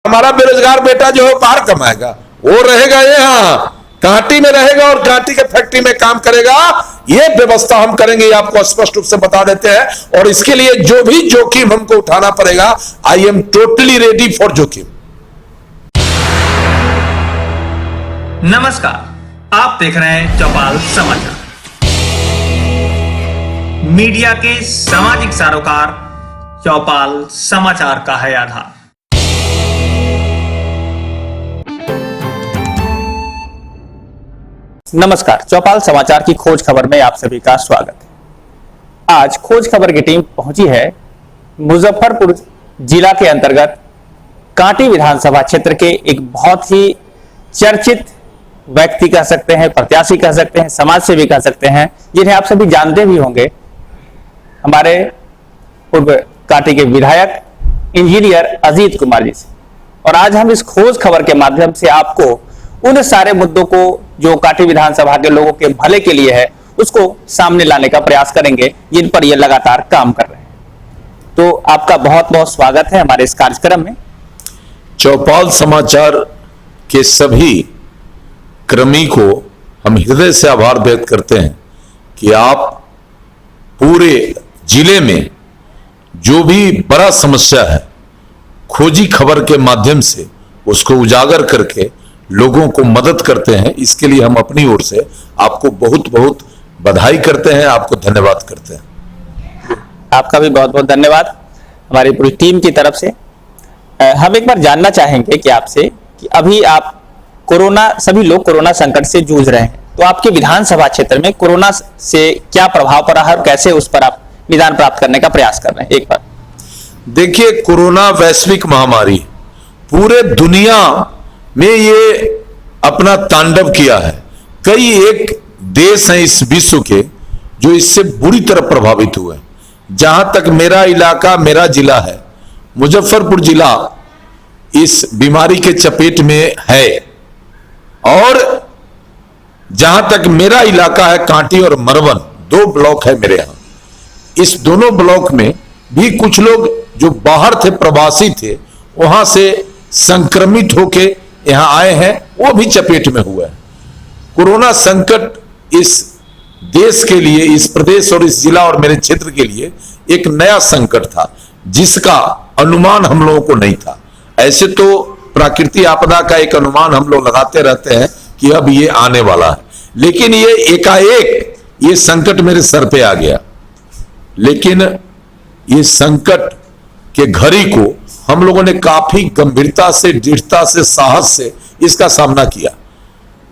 हमारा बेरोजगार बेटा जो है बाहर कमाएगा, वो रहेगा यहाँ कांटी में रहेगा और कांटी के फैक्ट्री में काम करेगा। ये व्यवस्था हम करेंगे, ये आपको स्पष्ट रूप से बता देते हैं। और इसके लिए जो भी जोखिम हमको उठाना पड़ेगा, I am totally ready for जोखिम। नमस्कार, आप देख रहे हैं चौपाल समाचार। मीडिया के सामाजिक सरोकार चौपाल समाचार का है आधार। नमस्कार, चौपाल समाचार की खोज खबर में आप सभी का स्वागत है। आज खोज खबर की टीम पहुंची है मुजफ्फरपुर जिला के अंतर्गत कांटी विधानसभा क्षेत्र के एक बहुत ही चर्चित व्यक्ति कह सकते हैं, प्रत्याशी कह सकते हैं, समाज सेवी कह सकते हैं, जिन्हें आप सभी जानते भी होंगे, हमारे पूर्व कांटी के विधायक इंजीनियर अजीत कुमार जी से। और आज हम इस खोज खबर के माध्यम से आपको उन सारे मुद्दों को जो कांटी विधानसभा के लोगों के भले के लिए है, उसको सामने लाने का प्रयास करेंगे, जिन पर ये लगातार काम कर रहे हैं। तो आपका बहुत बहुत स्वागत है हमारे इस कार्यक्रम में। चौपाल समाचार के सभी कर्मी को हम हृदय से आभार व्यक्त करते हैं कि आप पूरे जिले में जो भी बड़ा समस्या है, खोजी खबर के माध्यम से उसको उजागर करके लोगों को मदद करते हैं। इसके लिए हम अपनी ओर से आपको बहुत बहुत बधाई करते हैं, आपको धन्यवाद करते हैं। आपका भी बहुत बहुत धन्यवाद हमारी पूरी टीम की तरफ से। हम एक बार जानना चाहेंगे कि आपसे कि अभी आप सभी लोग कोरोना संकट से जूझ रहे हैं, तो आपके विधानसभा क्षेत्र में कोरोना से क्या प्रभाव पड़ा है और कैसे उस पर आप निदान प्राप्त करने का प्रयास कर रहे हैं? एक बार देखिए, कोरोना वैश्विक महामारी पूरे दुनिया में ये अपना तांडव किया है। कई एक देश हैं इस विश्व के जो इससे बुरी तरह प्रभावित हुए हैं। जहां तक मेरा इलाका, मेरा जिला है, मुजफ्फरपुर जिला इस बीमारी के चपेट में है। और जहां तक मेरा इलाका है, कांटी और मरवन, 2 ब्लॉक है मेरे यहां। इस दोनों ब्लॉक में भी कुछ लोग जो बाहर थे, प्रवासी थे, वहां से संक्रमित होके यहां आए हैं, वो भी चपेट में हुआ है। कोरोना संकट इस देश के लिए, इस प्रदेश और इस जिला और मेरे क्षेत्र के लिए एक नया संकट था, जिसका अनुमान हम लोगों को नहीं था। ऐसे तो प्राकृतिक आपदा का एक अनुमान हम लोग लगाते रहते हैं कि अब ये आने वाला है, लेकिन ये एकाएक ये संकट मेरे सर पे आ गया। लेकिन ये संकट के घड़ी को हम लोगों ने काफी गंभीरता से, दृढ़ता से, साहस से इसका सामना किया।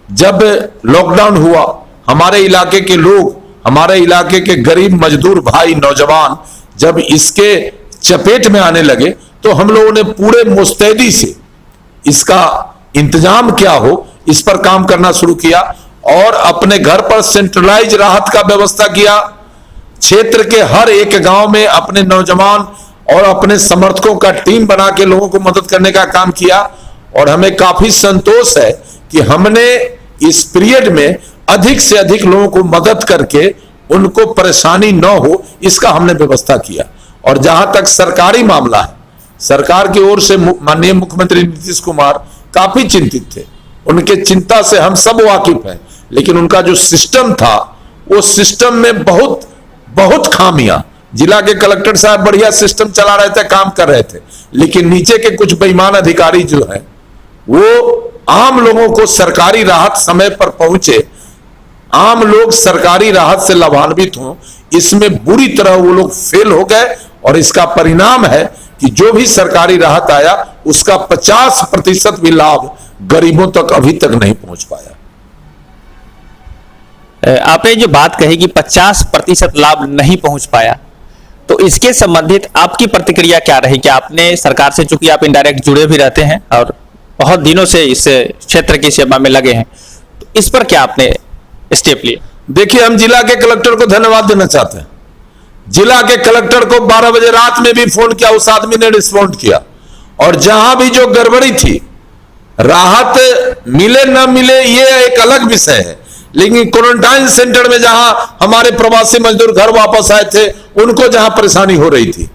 जब लॉकडाउन हुआ, हमारे इलाके के लोग, हमारे इलाके के गरीब मजदूर भाई, नौजवान जब इसके चपेट में आने लगे, तो हम लोगों ने पूरे मुस्तैदी से इसका इंतजाम क्या हो, इस पर काम करना शुरू किया और अपने घर पर सेंट्रलाइज राहत का व्यवस्था किया। क्षेत्र के हर एक गांव में अपने नौजवान और अपने समर्थकों का टीम बना के लोगों को मदद करने का काम किया। और हमें काफी संतोष है कि हमने इस पीरियड में अधिक से अधिक लोगों को मदद करके उनको परेशानी न हो, इसका हमने व्यवस्था किया। और जहां तक सरकारी मामला है, सरकार की ओर से माननीय मुख्यमंत्री नीतीश कुमार काफी चिंतित थे। उनके चिंता से हम सब वाकिफ हैं, लेकिन उनका जो सिस्टम था, वो सिस्टम में बहुत खामियां। जिला के कलेक्टर साहब बढ़िया सिस्टम चला रहे थे, काम कर रहे थे, लेकिन नीचे के कुछ बेईमान अधिकारी जो है, वो आम लोगों को सरकारी राहत समय पर पहुंचे, आम लोग सरकारी राहत से लाभान्वित हों, इसमें बुरी तरह वो लोग फेल हो गए। और इसका परिणाम है कि जो भी सरकारी राहत आया, उसका 50% भी लाभ गरीबों तक अभी तक नहीं पहुंच पाया। आपने जो बात कही कि 50% लाभ नहीं पहुंच पाया, तो इसके संबंधित आपकी प्रतिक्रिया क्या रही? कि आपने सरकार से, चूंकि आप इनडायरेक्ट जुड़े भी रहते हैं और बहुत दिनों से इस क्षेत्र की सेवा में लगे हैं, तो इस पर क्या आपने स्टेप लिया? देखिए, हम जिला के कलेक्टर को धन्यवाद देना चाहते हैं। जिला के कलेक्टर को 12 बजे रात में भी फोन किया, उस आदमी ने रिस्पॉन्ड किया। और जहां भी जो गड़बड़ी थी, राहत मिले न मिले ये एक अलग विषय है, लेकिन क्वारंटाइन सेंटर में जहां हमारे प्रवासी मजदूर घर वापस आए थे, उनको जहां परेशानी हो रही थी,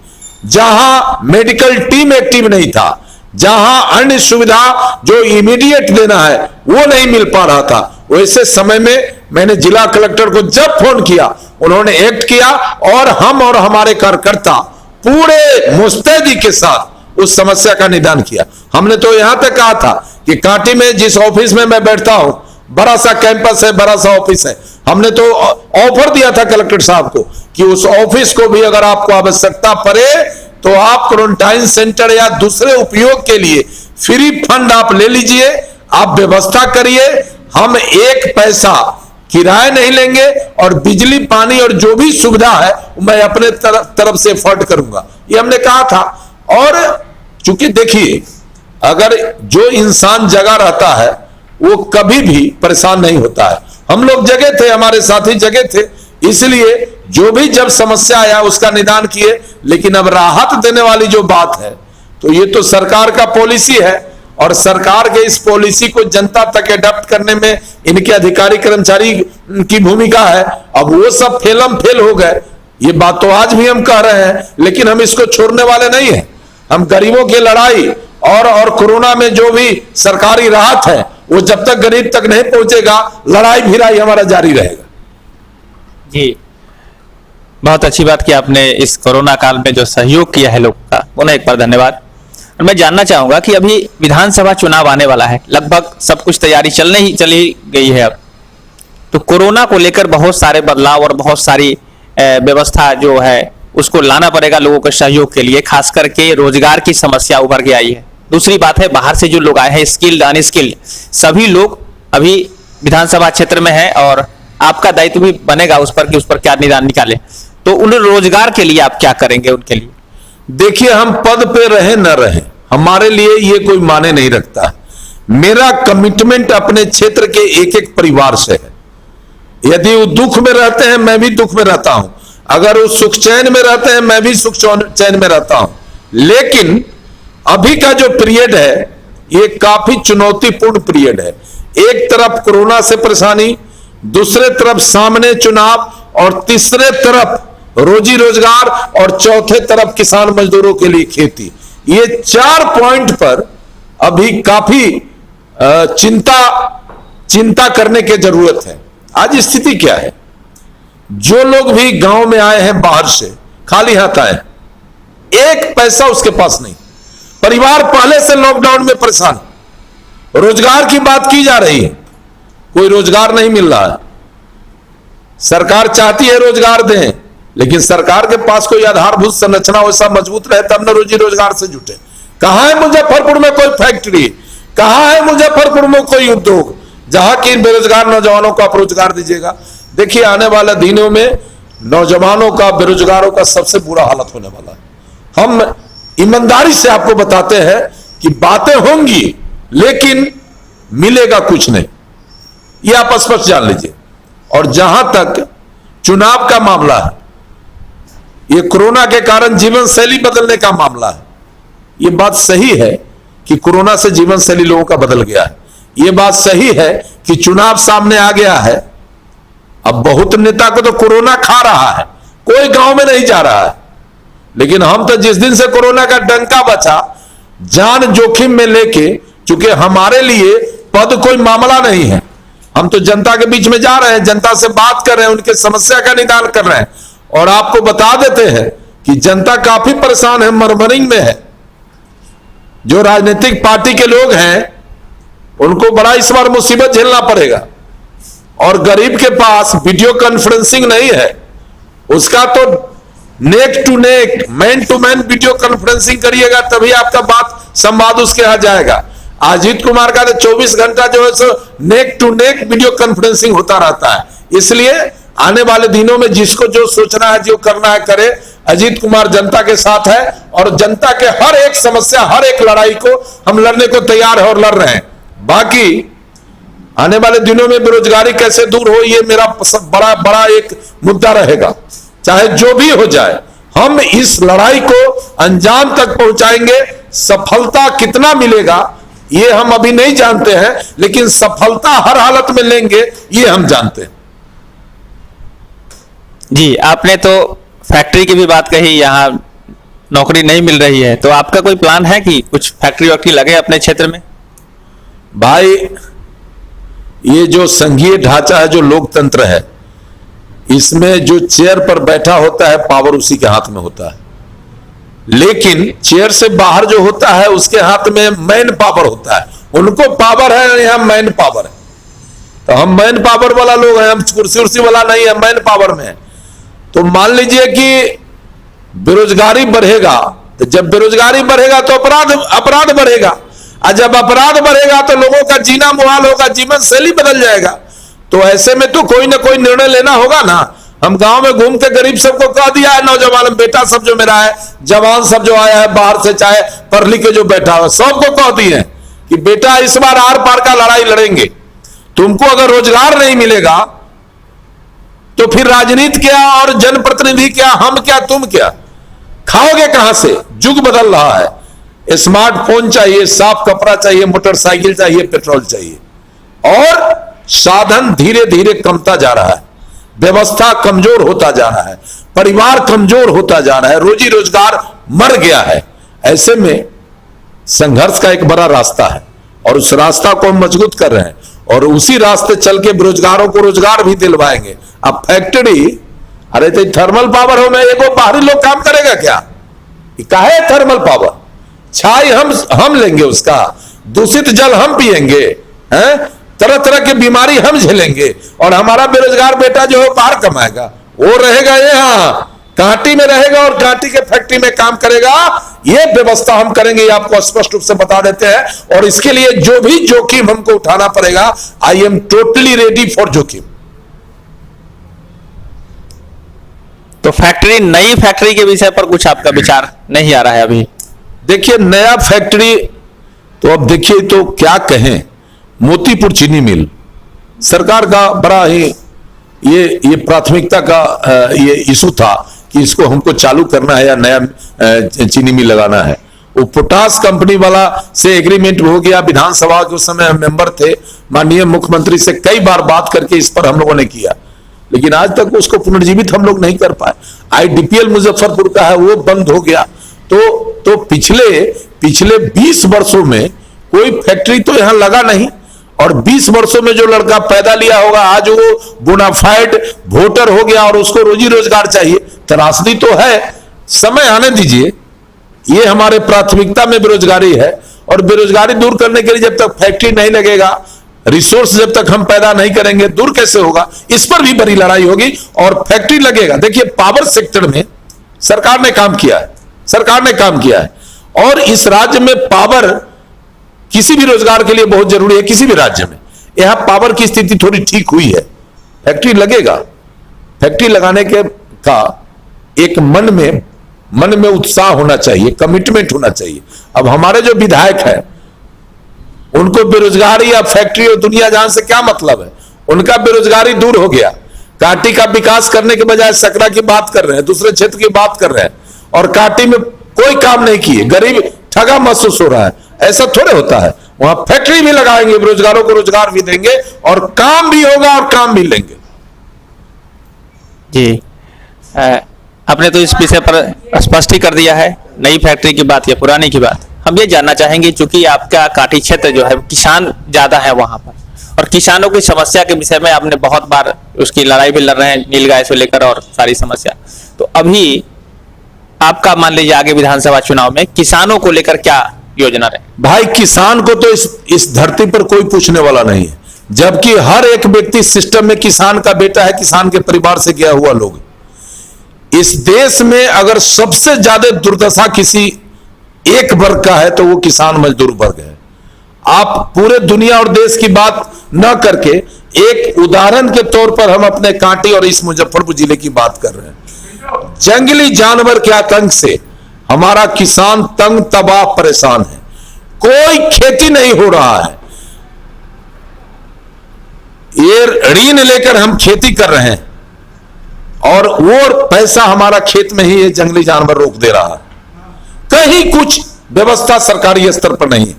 जहां मेडिकल टीम एक्टिव नहीं था, जहां अन्य सुविधा जो इमीडिएट देना है वो नहीं मिल पा रहा था, वैसे समय में मैंने जिला कलेक्टर को जब फोन किया उन्होंने एक्ट किया और हम और हमारे कार्यकर्ता पूरे मुस्तैदी के साथ उस समस्या का निदान किया। हमने तो यहां तक कहा था कि कांटी में जिस ऑफिस में मैं बैठता हूं, बड़ा सा कैंपस है, बड़ा सा ऑफिस है, हमने तो ऑफर दिया था कलेक्टर साहब को कि उस ऑफिस को भी अगर आपको आवश्यकता पड़े तो आप क्वारंटाइन सेंटर या दूसरे उपयोग के लिए फ्री फंड आप ले लीजिए, आप व्यवस्था करिए, हम एक पैसा किराया नहीं लेंगे और बिजली पानी और जो भी सुविधा है मैं अपने तरफ से एफर्ट करूंगा, ये हमने कहा था। और चूंकि देखिए अगर जो इंसान जगा रहता है वो कभी भी परेशान नहीं होता है। हम लोग जगे थे, हमारे साथी जगे थे, इसलिए जो भी जब समस्या आया उसका निदान किए। लेकिन अब राहत देने वाली जो बात है तो ये तो सरकार का पॉलिसी है और सरकार के इस पॉलिसी को जनता तक एडॉप्ट करने में इनके अधिकारी कर्मचारी की भूमिका है। अब वो सब फेल हो गए, ये बात तो आज भी हम कह रहे हैं, लेकिन हम इसको छोड़ने वाले नहीं हैं। हम गरीबों की लड़ाई और कोरोना में जो भी सरकारी राहत है वो जब तक गरीब तक नहीं पहुंचेगा, लड़ाई भिड़ाई हमारा जारी रहेगा। जी, बहुत अच्छी बात कि आपने इस कोरोना काल में जो सहयोग किया है लोगों का, उन्हें एक बार धन्यवाद। और मैं जानना चाहूंगा कि अभी विधानसभा चुनाव आने वाला है, लगभग सब कुछ तैयारी चली गई है अब, तो कोरोना को लेकर बहुत सारे बदलाव और बहुत सारी व्यवस्था जो है उसको लाना पड़ेगा लोगों के सहयोग के लिए, खास करके रोजगार की समस्या उभर के आई है। दूसरी बात है बाहर से जो लोग आए हैं, स्किल्ड अनस्किल्ड सभी लोग अभी विधानसभा क्षेत्र में है और आपका दायित्व भी बनेगा उस पर कि उस पर क्या निदान निकाले। तो उन रोजगार के लिए आप क्या करेंगे उनके लिए? देखिए हम पद पे रहे न रहे हमारे लिए ये कोई माने नहीं रखता है। मेरा कमिटमेंट अपने क्षेत्र के एक एक परिवार से है। यदि वो दुख में रहते हैं मैं भी दुख में रहता हूं, अगर वो सुख चैन में रहते हैं मैं भी सुख चैन में रहता हूं। लेकिन अभी का जो पीरियड है ये काफी चुनौतीपूर्ण पीरियड है। एक तरफ कोरोना से परेशानी, दूसरे तरफ सामने चुनाव और तीसरे तरफ रोजी रोजगार और चौथे तरफ किसान मजदूरों के लिए खेती। ये 4 पॉइंट पर अभी काफी चिंता करने की जरूरत है। आज स्थिति क्या है, जो लोग भी गांव में आए हैं बाहर से खाली हाथ आए, एक पैसा उसके पास नहीं। परिवार पहले से लॉकडाउन में परेशान, रोजगार की बात की जा रही है, कोई रोजगार नहीं मिल रहा है। सरकार चाहती है रोजगार दें, लेकिन सरकार के पास कोई आधारभूत संरचना वैसा मजबूत रहे तब न रोजी रोजगार से जुटे। कहां है मुजफ्फरपुर में कोई फैक्ट्री, कहां है मुजफ्फरपुर में कोई उद्योग जहां की बेरोजगार नौजवानों को आप रोजगार दीजिएगा? देखिए आने वाले दिनों में नौजवानों का, बेरोजगारों का सबसे बुरा हालत होने वाला है। हम ईमानदारी से आपको बताते हैं कि बातें होंगी लेकिन मिलेगा कुछ नहीं, ये आप स्पष्ट जान लीजिए। और जहां तक चुनाव का मामला है, ये कोरोना के कारण जीवन शैली बदलने का मामला है। ये बात सही है कि कोरोना से जीवन शैली लोगों का बदल गया है। ये बात सही है कि चुनाव सामने आ गया है। अब बहुत नेता को तो कोरोना खा रहा है, कोई गांव में नहीं जा रहा है। लेकिन हम तो जिस दिन से कोरोना का डंका बचा, जान जोखिम में लेके, चूंकि हमारे लिए पद कोई मामला नहीं है, हम तो जनता के बीच में जा रहे हैं, जनता से बात कर रहे हैं, उनके समस्या का निदान कर रहे हैं। और आपको बता देते हैं कि जनता काफी परेशान है, मरमरिंग में है। जो राजनीतिक पार्टी के लोग हैं उनको बड़ा इस बार मुसीबत झेलना पड़ेगा। और गरीब के पास वीडियो कॉन्फ्रेंसिंग नहीं है, उसका तो neck to neck, man to man video conferencing करिएगा तभी आपका बात संवाद उसके यहां जाएगा। अजीत कुमार का तो 24 घंटा जो है सो neck to neck video conferencing होता रहता है। इसलिए आने वाले दिनों में जिसको जो सोचना है, जो करना है करे। अजीत कुमार जनता के साथ है और जनता के हर एक समस्या, हर एक लड़ाई को हम लड़ने को तैयार है और लड़ रहे हैं। बाकी आने वाले दिनों में बेरोजगारी कैसे दूर हो, ये मेरा बड़ा एक मुद्दा रहेगा। चाहे जो भी हो जाए, हम इस लड़ाई को अंजाम तक पहुंचाएंगे। सफलता कितना मिलेगा ये हम अभी नहीं जानते हैं, लेकिन सफलता हर हालत में लेंगे ये हम जानते हैं। जी, आपने तो फैक्ट्री की भी बात कही, यहाँ नौकरी नहीं मिल रही है, तो आपका कोई प्लान है कि कुछ फैक्ट्री वैक्ट्री लगे अपने क्षेत्र में? भाई, ये जो संघीय ढांचा है, जो लोकतंत्र है, इसमें जो चेयर पर बैठा होता है पावर उसी के हाथ में होता है, लेकिन चेयर से बाहर जो होता है उसके हाथ में मैन पावर होता है। उनको पावर है, यहां मैन पावर है। तो हम मैन पावर वाला लोग हैं, हम कुर्सी उर्सी वाला नहीं है, मैन पावर में है। तो मान लीजिए कि बेरोजगारी बढ़ेगा, तो जब बेरोजगारी बढ़ेगा तो अपराध बढ़ेगा, और जब अपराध बढ़ेगा तो लोगों का जीना मुहाल होगा, जीवन शैली बदल जाएगा। तो ऐसे में तो कोई ना कोई निर्णय लेना होगा ना। हम गांव में घूम के गरीब सबको कह दिया है, नौजवान बेटा सब जो मेरा है, जवान सब जो आया है बाहर से, चाहे पढ़ लिख के जो बैठा हो, सबको कह दिए हैं कि बेटा इस बार आर पार का लड़ाई लड़ेंगे। तुमको अगर रोजगार नहीं मिलेगा तो फिर राजनीति क्या और जनप्रतिनिधि क्या, हम क्या तुम क्या, खाओगे कहां से? युग बदल रहा है। स्मार्टफोन चाहिए, साफ कपड़ा चाहिए, मोटरसाइकिल चाहिए, पेट्रोल चाहिए, और साधन धीरे धीरे कमता जा रहा है, व्यवस्था कमजोर होता जा रहा है, परिवार कमजोर होता जा रहा है, रोजी रोजगार मर गया है। ऐसे में संघर्ष का एक बड़ा रास्ता है और उस रास्ता को हम मजबूत कर रहे हैं, और उसी रास्ते चल के बेरोजगारों को रोजगार भी दिलवाएंगे। अब फैक्ट्री, अरे तो थर्मल पावर हो में एगो बाहरी लोग काम करेगा क्या? काहे थर्मल पावर? छाई हम लेंगे, उसका दूषित जल हम पिएंगे, हैं? तरह तरह की बीमारी हम झेलेंगे, और हमारा बेरोजगार बेटा जो है बाहर कमाएगा, वो रहेगा यहाँ कांटी में रहेगा और कांटी के फैक्ट्री में काम करेगा। ये व्यवस्था हम करेंगे, ये आपको स्पष्ट रूप से बता देते हैं, और इसके लिए जो भी जोखिम हमको उठाना पड़ेगा, I am totally ready for जोखिम। तो फैक्ट्री, नई फैक्ट्री के विषय पर कुछ आपका विचार नहीं आ रहा है अभी? देखिए, नया फैक्ट्री तो अब देखिए तो क्या कहें, मोतीपुर चीनी मिल सरकार का बड़ा ही ये प्राथमिकता का ये इशू था कि इसको हमको चालू करना है या नया चीनी मिल लगाना है। वो पोटास कंपनी वाला से एग्रीमेंट हो गया, विधानसभा के उस समय मेंबर थे, माननीय मुख्यमंत्री से कई बार बात करके इस पर हम लोगों ने किया, लेकिन आज तक उसको पुनर्जीवित हम लोग नहीं कर पाए। आईडीपीएल मुजफ्फरपुर का है, वो बंद हो गया। तो पिछले 20 वर्षों में कोई फैक्ट्री तो यहां लगा नहीं, और 20 वर्षों में जो लड़का पैदा लिया होगा आज वो बोनाफाइड वोटर हो गया और उसको रोजी रोजगार चाहिए। त्रासदी तो है, समय आने दीजिए। ये हमारे प्राथमिकता में बेरोजगारी है, और बेरोजगारी दूर करने के लिए जब तक फैक्ट्री नहीं लगेगा, रिसोर्स जब तक हम पैदा नहीं करेंगे, दूर कैसे होगा? इस पर भी बड़ी लड़ाई होगी, और फैक्ट्री लगेगा। देखिए, पावर सेक्टर में सरकार ने काम किया है, और इस राज्य में पावर किसी भी रोजगार के लिए बहुत जरूरी है। किसी भी राज्य में यहां पावर की स्थिति थोड़ी ठीक हुई है, फैक्ट्री लगेगा। फैक्ट्री लगाने के का एक मन में उत्साह होना चाहिए, कमिटमेंट होना चाहिए। अब हमारे जो विधायक हैं, उनको बेरोजगारी या फैक्ट्री और दुनिया जहां से क्या मतलब है? उनका बेरोजगारी दूर हो गया। कांटी का विकास करने के बजाय सकरा की बात कर रहे हैं, दूसरे क्षेत्र की बात कर रहे हैं, और कांटी में कोई काम नहीं किए। गरीब ठगा महसूस हो रहा है। ऐसा थोड़े होता है। वहां फैक्ट्री भी लगाएंगे, बेरोजगारों को रोजगार भी देंगे, और काम भी होगा और काम भी लेंगे। जी, आपने तो इस विषय पर स्पष्ट ही कर दिया है, नई फैक्ट्री की बात या पुरानी की बात। हम ये जानना चाहेंगे, चूंकि आपका कांटी क्षेत्र जो है किसान ज्यादा है वहां पर, और किसानों की समस्या के विषय में आपने बहुत बार उसकी लड़ाई भी लड़ रहे हैं, नीलगाय से लेकर और सारी समस्या। तो अभी आपका मान लीजिए आगे विधानसभा चुनाव में किसानों को लेकर क्या योजना रहे? भाई, किसान को तो इस धरती पर कोई पूछने वाला नहीं है, जबकि हर एक व्यक्ति सिस्टम में किसान का बेटा है, किसान के परिवार से गया हुआ लोग। इस देश में अगर सबसे ज्यादा दुर्दशा किसी एक वर्ग का है तो वो किसान मजदूर वर्ग है। आप पूरे दुनिया और देश की बात न करके एक उदाहरण के तौर पर हम अपने कांटी और इस मुजफ्फरपुर जिले की बात कर रहे हैं। जंगली जानवर के आतंक से हमारा किसान तंग तबाह परेशान है। कोई खेती नहीं हो रहा है। ये ऋण लेकर हम खेती कर रहे हैं, और वो पैसा हमारा खेत में ही ये जंगली जानवर रोक दे रहा है। कहीं कुछ व्यवस्था सरकारी स्तर पर नहीं है।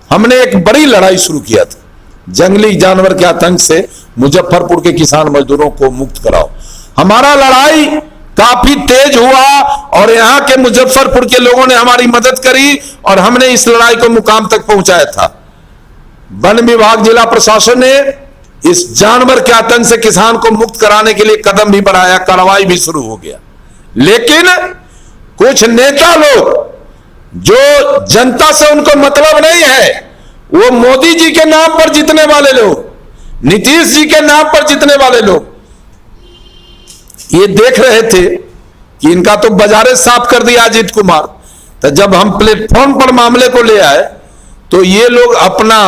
हमने एक बड़ी लड़ाई शुरू किया था, जंगली जानवर के आतंक से मुजफ्फरपुर के किसान मजदूरों को मुक्त कराओ। हमारा लड़ाई काफी तेज हुआ और यहां के मुजफ्फरपुर के लोगों ने हमारी मदद करी और हमने इस लड़ाई को मुकाम तक पहुंचाया था। वन विभाग, जिला प्रशासन ने इस जानवर के आतंक से किसान को मुक्त कराने के लिए कदम भी बढ़ाया, कार्रवाई भी शुरू हो गया। लेकिन कुछ नेता लोग जो जनता से उनको मतलब नहीं है, वो मोदी जी के नाम पर जीतने वाले लोग, नीतीश जी के नाम पर जीतने वाले लोग, ये देख रहे थे कि इनका तो बाजारे साफ कर दिया अजीत कुमार। तो जब हम प्लेटफॉर्म पर मामले को ले आए तो ये लोग अपना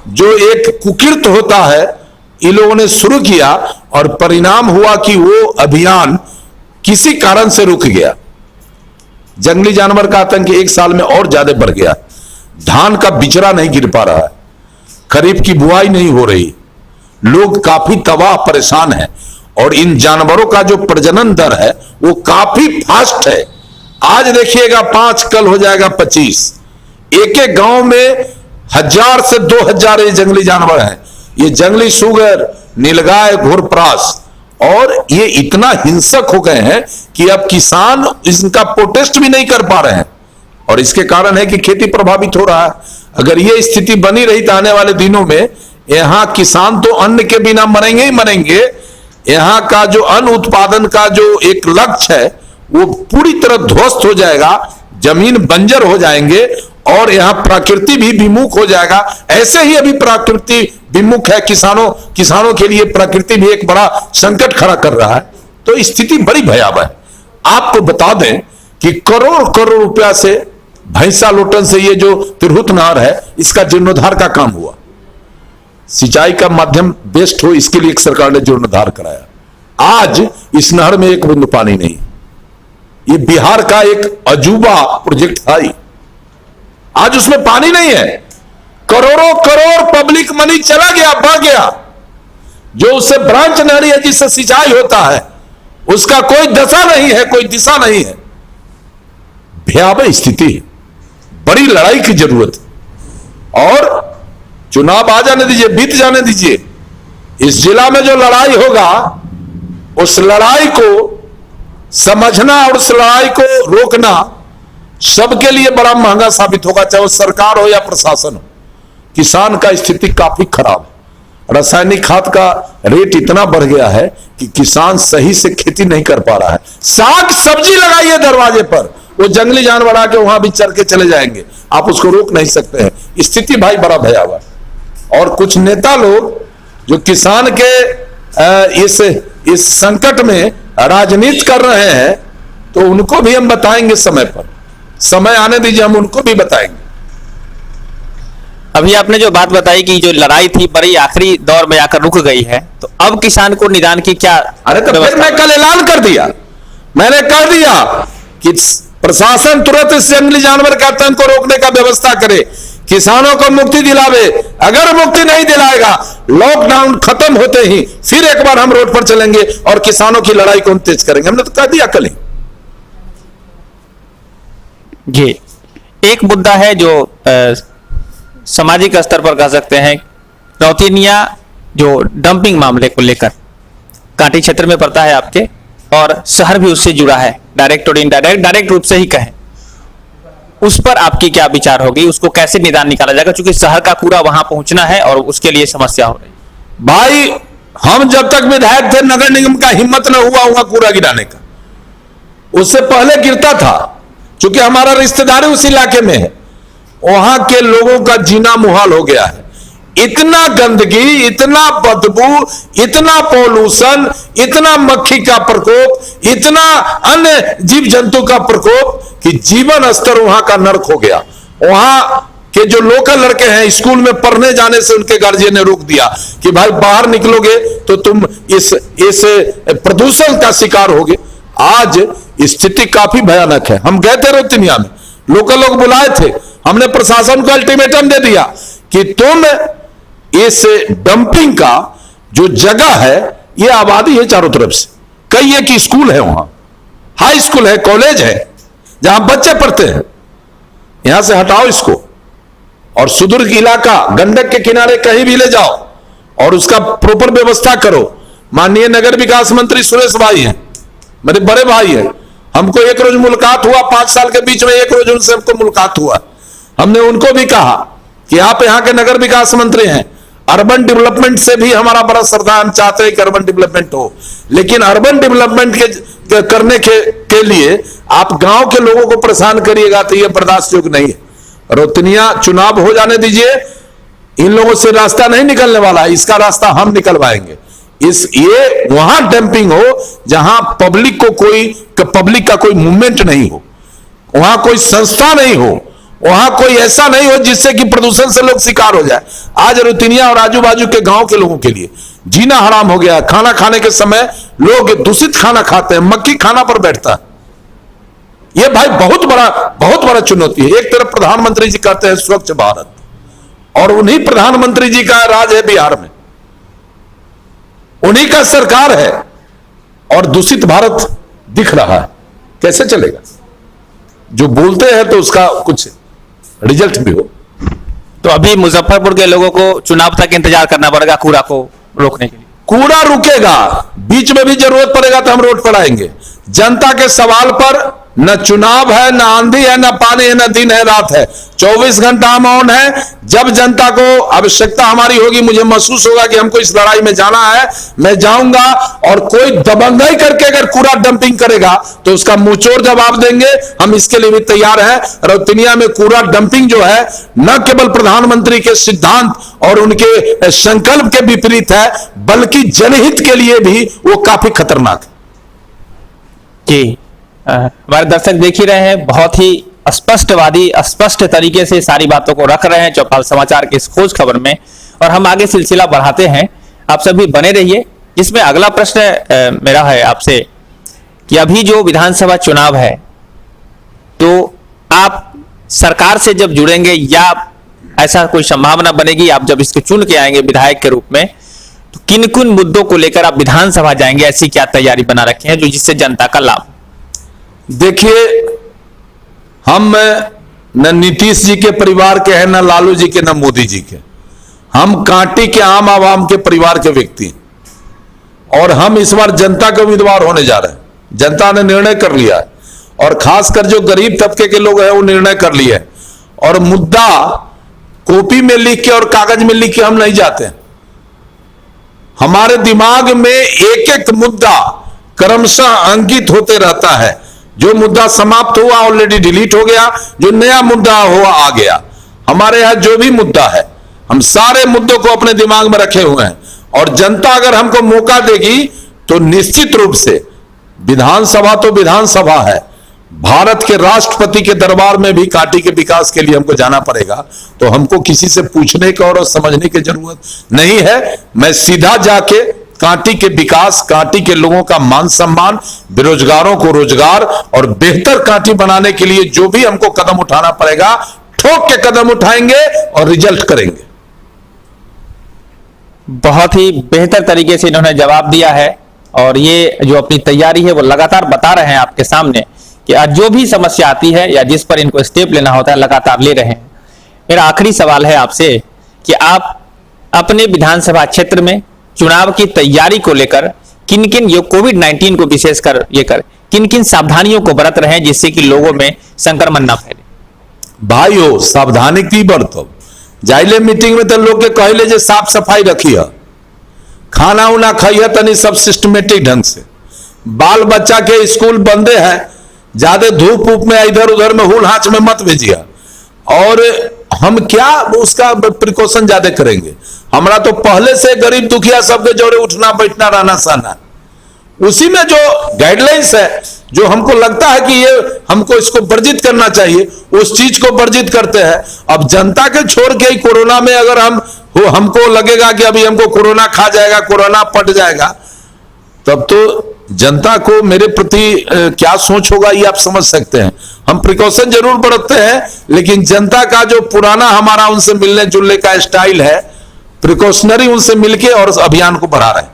जो एक कुकृत होता है, इन लोगों ने शुरू किया और परिणाम हुआ कि वो अभियान किसी कारण से रुक गया। जंगली जानवर का आतंक एक साल में और ज्यादा बढ़ गया। धान का बिचरा नहीं गिर पा रहा है, खरीफ की बुआई नहीं हो रही, लोग काफी तबाह परेशान हैं और इन जानवरों का जो प्रजनन दर है वो काफी फास्ट है। आज देखिएगा 5, कल हो जाएगा 25। एक एक गांव में 1000 से 2000 ये जंगली जानवर हैं। ये जंगली सुगर, नीलगाय, घोरपरास, और ये इतना हिंसक हो गए हैं कि अब किसान इनका प्रोटेस्ट भी नहीं कर पा रहे हैं और इसके कारण है कि खेती प्रभावित हो रहा है। अगर ये स्थिति बनी रही तो आने वाले दिनों में यहां किसान तो अन्न के बिना मरेंगे ही मरेंगे। यहां का जो अन्न उत्पादन का जो एक लक्ष्य है वो पूरी तरह ध्वस्त हो जाएगा, जमीन बंजर हो जाएंगे और यहां प्रकृति भी विमुख हो जाएगा। ऐसे ही अभी प्रकृति विमुख है, किसानों के लिए प्रकृति भी एक बड़ा संकट खड़ा कर रहा है। तो स्थिति बड़ी भयावह है। आपको बता दें कि करोड़ करोड़ रुपया से भैंसा लोटन से ये जो तिरहुत नहर है इसका जीर्णोद्धार का काम हुआ। सिंचाई का माध्यम बेस्ट हो इसके लिए सरकार ने जीर्णोद्धार कराया। आज इस नहर में एक बूंद पानी नहीं। ये बिहार का एक अजूबा प्रोजेक्ट था, आज उसमें पानी नहीं है। करोड़ों करोड़ पब्लिक मनी चला गया, बढ़ गया। जो उससे ब्रांच नहरी है जिससे सिंचाई होता है उसका कोई दशा नहीं है, कोई दिशा नहीं है। भयावह स्थिति है, बड़ी लड़ाई की जरूरत है। और चुनाव आ जाने दीजिए, बीत जाने दीजिए, इस जिला में जो लड़ाई होगा उस लड़ाई को समझना और उस लड़ाई को रोकना सबके लिए बड़ा महंगा साबित होगा, चाहे वो सरकार हो या प्रशासन हो। किसान का स्थिति काफी खराब है। रासायनिक खाद का रेट इतना बढ़ गया है कि किसान सही से खेती नहीं कर पा रहा है। साग सब्जी लगाइए दरवाजे पर, वो जंगली जानवर आके वहां भी चर के चले जाएंगे, आप उसको रोक नहीं सकते हैं। स्थिति भाई बड़ा भयावह है। और कुछ नेता लोग जो किसान के इस संकट में राजनीति कर रहे हैं तो उनको भी हम बताएंगे समय पर। समय आने दीजिए, हम उनको भी बताएंगे। अभी आपने जो बात बताई कि जो लड़ाई थी बड़ी आखिरी दौर में आकर रुक गई है, तो अब किसान को निदान की क्या? अरे तो फिर मैं कल ऐलान कर दिया, मैंने कर दिया कि प्रशासन तुरंत इस जंगली जानवर के आतंक को रोकने का व्यवस्था करे, किसानों को मुक्ति दिलावे। अगर मुक्ति नहीं दिलाएगा, लॉकडाउन खत्म होते ही फिर एक बार हम रोड पर चलेंगे और किसानों की लड़ाई को हम तेज करेंगे। हमने तो कह दिया कल ही। जी, एक मुद्दा है जो सामाजिक स्तर पर कह सकते हैं, रौतीनिया जो डंपिंग मामले को लेकर कांटी क्षेत्र में पड़ता है आपके, और शहर भी उससे जुड़ा है, डायरेक्ट और इनडायरेक्ट, डायरेक्ट रूप से ही कहें, उस पर आपकी क्या विचार होगी? उसको कैसे निदान निकाला जाएगा, क्योंकि शहर का कूड़ा वहां पहुंचना है और उसके लिए समस्या हो रही है। भाई हम जब तक विधायक थे नगर निगम का हिम्मत न हुआ वहां कूड़ा गिराने का, उससे पहले गिरता था, क्योंकि हमारा रिश्तेदारी उस इलाके में है। वहां के लोगों का जीना मुहाल हो गया है। इतना गंदगी, इतना बदबू, इतना पॉल्यूशन, इतना मक्खी का प्रकोप, इतना अन्य जीव जंतु का प्रकोप कि जीवन स्तर वहां का नर्क हो गया। वहां के जो लोकल लड़के हैं, स्कूल में पढ़ने जाने से उनके गार्जियन ने रोक दिया कि भाई बाहर निकलोगे तो तुम इस प्रदूषण का शिकार होगे। आज स्थिति काफी भयानक है। हम गए थे रौतीनिया में, लोकल लोग बुलाए थे, हमने प्रशासन को अल्टीमेटम दे दिया कि तुम इस डंपिंग का जो जगह है, ये आबादी है चारों तरफ से, कई एक स्कूल है, वहां हाई स्कूल है, कॉलेज है, जहां बच्चे पढ़ते हैं, यहां से हटाओ इसको और सुदूर इलाका गंडक के किनारे कहीं भी ले जाओ और उसका प्रॉपर व्यवस्था करो। माननीय नगर विकास मंत्री सुरेश भाई हैं, मेरे बड़े भाई हैं, हमको एक रोज मुलाकात हुआ, 5 साल के बीच में एक रोज उनसे हमको मुलाकात हुआ। हमने उनको भी कहा कि आप यहाँ के नगर विकास मंत्री हैं, अर्बन डेवलपमेंट से भी हमारा बड़ा श्रद्धा, हम चाहते हैं कि अर्बन डेवलपमेंट हो, लेकिन अर्बन डेवलपमेंट के करने के लिए आप गांव के लोगों को परेशान करिएगा तो ये बर्दाश्त योग्य नहीं है। रौतनिया चुनाव हो जाने दीजिए, इन लोगों से रास्ता नहीं निकलने वाला है, इसका रास्ता हम निकलवाएंगे। ये वहां डंपिंग हो जहां पब्लिक का कोई मूवमेंट नहीं हो, वहां कोई संस्था नहीं हो, वहां कोई ऐसा नहीं हो जिससे कि प्रदूषण से लोग शिकार हो जाए। आज रौतनिया और आजू बाजू के गांव के लोगों के लिए जीना हराम हो गया। खाना खाने के समय लोग दूषित खाना खाते हैं, मक्खी खाना पर बैठता है। यह भाई बहुत बड़ा चुनौती है। एक तरफ प्रधानमंत्री जी कहते हैं स्वच्छ भारत, और उन्हीं प्रधानमंत्री जी का राज है बिहार में, उन्हीं का सरकार है, और दूषित भारत दिख रहा है। कैसे चलेगा? जो बोलते हैं तो उसका कुछ रिजल्ट भी हो। तो अभी मुजफ्फरपुर के लोगों को चुनाव तक इंतजार करना पड़ेगा कूड़ा को रोकने के लिए। कूड़ा रुकेगा, बीच में भी जरूरत पड़ेगा तो हम रोड पर आएंगे। जनता के सवाल पर न चुनाव है, न आंधी है, न पानी है, न दिन है, रात है, 24 घंटा हम ऑन है। जब जनता को आवश्यकता हमारी होगी, मुझे महसूस होगा कि हमको इस लड़ाई में जाना है, मैं जाऊंगा। और कोई दबंगाई करके अगर कूड़ा डंपिंग करेगा तो उसका मुंहतोड़ जवाब देंगे, हम इसके लिए भी तैयार हैं। रौतनिया में कूड़ा डंपिंग जो है न केवल प्रधानमंत्री के सिद्धांत और उनके संकल्प के विपरीत है, बल्कि जनहित के लिए भी वो काफी खतरनाक है। जी, हमारे दर्शक देख ही रहे हैं, बहुत ही स्पष्टवादी, स्पष्ट तरीके से सारी बातों को रख रहे हैं चौपाल समाचार के इस खोज खबर में। और हम आगे सिलसिला बढ़ाते हैं, आप सभी बने रहिए। जिसमें अगला प्रश्न मेरा है आपसे कि अभी जो विधानसभा चुनाव है, तो आप सरकार से जब जुड़ेंगे या ऐसा कोई संभावना बनेगी आप जब इसको चुन के आएंगे विधायक के रूप में, तो किन किन मुद्दों को लेकर आप विधानसभा जाएंगे, ऐसी क्या तैयारी बना रखे हैं जो जिससे जनता का लाभ? देखिए, हम न नीतीश जी के परिवार के हैं, न लालू जी के, न मोदी जी के। हम कांटी के आम आवाम के परिवार के व्यक्ति हैं, और हम इस बार जनता के उम्मीदवार होने जा रहे हैं। जनता ने निर्णय कर लिया है, और खासकर जो गरीब तबके के लोग हैं वो निर्णय कर लिए हैं। और मुद्दा कॉपी में लिख के और कागज में लिख के हम नहीं जाते हैं। हमारे दिमाग में एक एक मुद्दा क्रमशः अंकित होते रहता है। जो मुद्दा समाप्त हुआ ऑलरेडी डिलीट हो गया, जो नया मुद्दा हुआ आ गया। हमारे यहां जो भी मुद्दा है, हम सारे मुद्दों को अपने दिमाग में रखे हुए हैं, और जनता अगर हमको मौका देगी तो निश्चित रूप से विधानसभा तो विधानसभा है, भारत के राष्ट्रपति के दरबार में भी कांटी के विकास के लिए हमको जाना पड़ेगा। तो हमको किसी से पूछने की और समझने की जरूरत नहीं है। मैं सीधा जाके कांटी के विकास, कांटी के लोगों का मान सम्मान, बेरोजगारों को रोजगार और बेहतर कांटी बनाने के लिए जो भी हमको कदम उठाना पड़ेगा, ठोक के कदम उठाएंगे और रिजल्ट करेंगे। बहुत ही बेहतर तरीके से इन्होंने जवाब दिया है, और ये जो अपनी तैयारी है वो लगातार बता रहे हैं आपके सामने कि आज जो भी समस्या आती है या जिस पर इनको स्टेप लेना होता है लगातार ले रहे हैं। मेरा आखिरी सवाल है आपसे कि आप अपने विधानसभा क्षेत्र में चुनाव की तैयारी को लेकर किन किन, जो कोविड-19 को विशेषकर लेकर किन किन सावधानियों को बरत रहे हैं जिससे कि लोगों में संक्रमण न फैले? भाइयों, सावधानी की बरतो। जाइले मीटिंग में तो लोग के कहले जे साफ सफाई रखिए, खाना उना खाइए तनी सब सिस्टमेटिक ढंग से। बाल बच्चा के स्कूल बंदे हैं, ज्यादा धूप ऊप में इधर उधर में हुल हाच में मत भेजिए। और हम क्या उसका प्रिकॉशन ज्यादा करेंगे? हमारा तो पहले से गरीब दुखिया सबके जोड़े उठना बैठना रहना सहना, उसी में जो गाइडलाइंस है, जो हमको लगता है कि ये हमको इसको वर्जित करना चाहिए, उस चीज को वर्जित करते हैं। अब जनता के छोड़ के ही कोरोना में अगर हमको लगेगा कि अभी हमको कोरोना खा जाएगा, कोरोना पट जाएगा, तब तो जनता को मेरे प्रति क्या सोच होगा ये आप समझ सकते हैं। हम प्रिकॉशन जरूर बरतते हैं, लेकिन जनता का जो पुराना हमारा उनसे मिलने जुलने का स्टाइल है, प्रिकॉशनरी उनसे मिलके और अभियान को बढ़ा रहे हैं।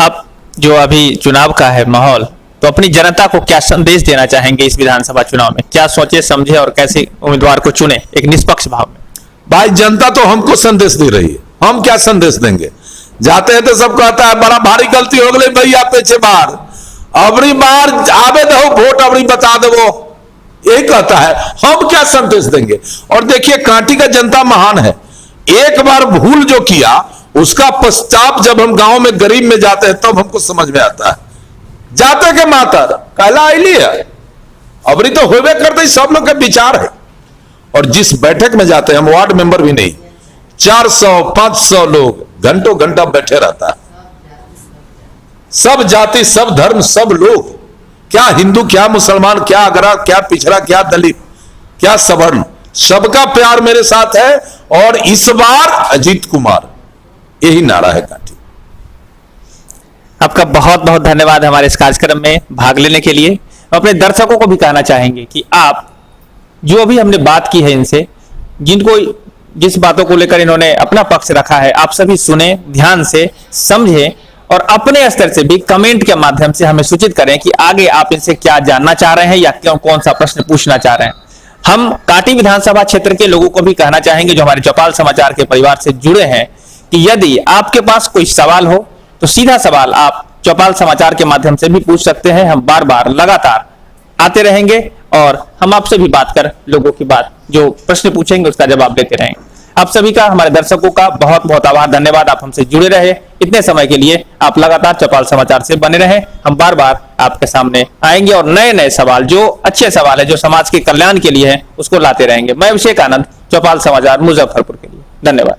आप जो अभी चुनाव का है माहौल, तो अपनी जनता को क्या संदेश देना चाहेंगे इस विधानसभा चुनाव में? क्या सोचे समझे और कैसे उम्मीदवार को चुने एक निष्पक्ष भाव में? भाई, जनता तो हमको संदेश दे रही है, हम क्या संदेश देंगे? जाते हैं तो सब कहता है बड़ा भारी गलती हो गई भैया, पीछे बार अबरी बार आवे दो वोट, अबरी बता दो, यही कहता है। हम क्या संदेश देंगे? और देखिए कांटी का जनता महान है, एक बार भूल जो किया उसका पश्चाताप जब हम गांव में गरीब में जाते हैं तब हमको समझ में आता है। जाते के मातर कहला आईली है, अबरी तो होबे करते ही सब लोग के विचार है। और जिस बैठक में जाते हैं, हम वार्ड मेंबर भी नहीं, 400-500 लोग घंटों घंटा बैठे रहता है, सब जाति सब धर्म सब लोग, क्या हिंदू क्या मुसलमान क्या अगरा क्या पिछड़ा क्या दलित क्या सवर्ण, सबका प्यार मेरे साथ है। और इस बार अजीत कुमार, यही नारा है कांटी। आपका बहुत बहुत धन्यवाद हमारे इस कार्यक्रम में भाग लेने के लिए। अपने दर्शकों को भी कहना चाहेंगे कि आप जो भी हमने बात की है इनसे, जिनको जिस बातों को लेकर इन्होंने अपना पक्ष रखा है, आप सभी सुने, ध्यान से समझें और अपने स्तर से भी कमेंट के माध्यम से हमें सूचित करें कि आगे आप इनसे क्या जानना चाह रहे हैं या क्यों कौन सा प्रश्न पूछना चाह रहे हैं। हम कांटी विधानसभा क्षेत्र के लोगों को भी कहना चाहेंगे जो हमारे चौपाल समाचार के परिवार से जुड़े हैं कि यदि आपके पास कोई सवाल हो तो सीधा सवाल आप चौपाल समाचार के माध्यम से भी पूछ सकते हैं। हम बार बार लगातार आते रहेंगे और हम आपसे भी बात कर लोगों की बात जो प्रश्न पूछेंगे उसका जवाब देते रहेंगे। आप सभी का, हमारे दर्शकों का बहुत बहुत आभार, धन्यवाद। आप हमसे जुड़े रहे इतने समय के लिए। आप लगातार चौपाल समाचार से बने रहे। हम बार बार आपके सामने आएंगे और नए नए सवाल, जो अच्छे सवाल है, जो समाज के कल्याण के लिए है, उसको लाते रहेंगे। मैं अभिषेक आनंद, चौपाल समाचार, मुजफ्फरपुर के लिए। धन्यवाद।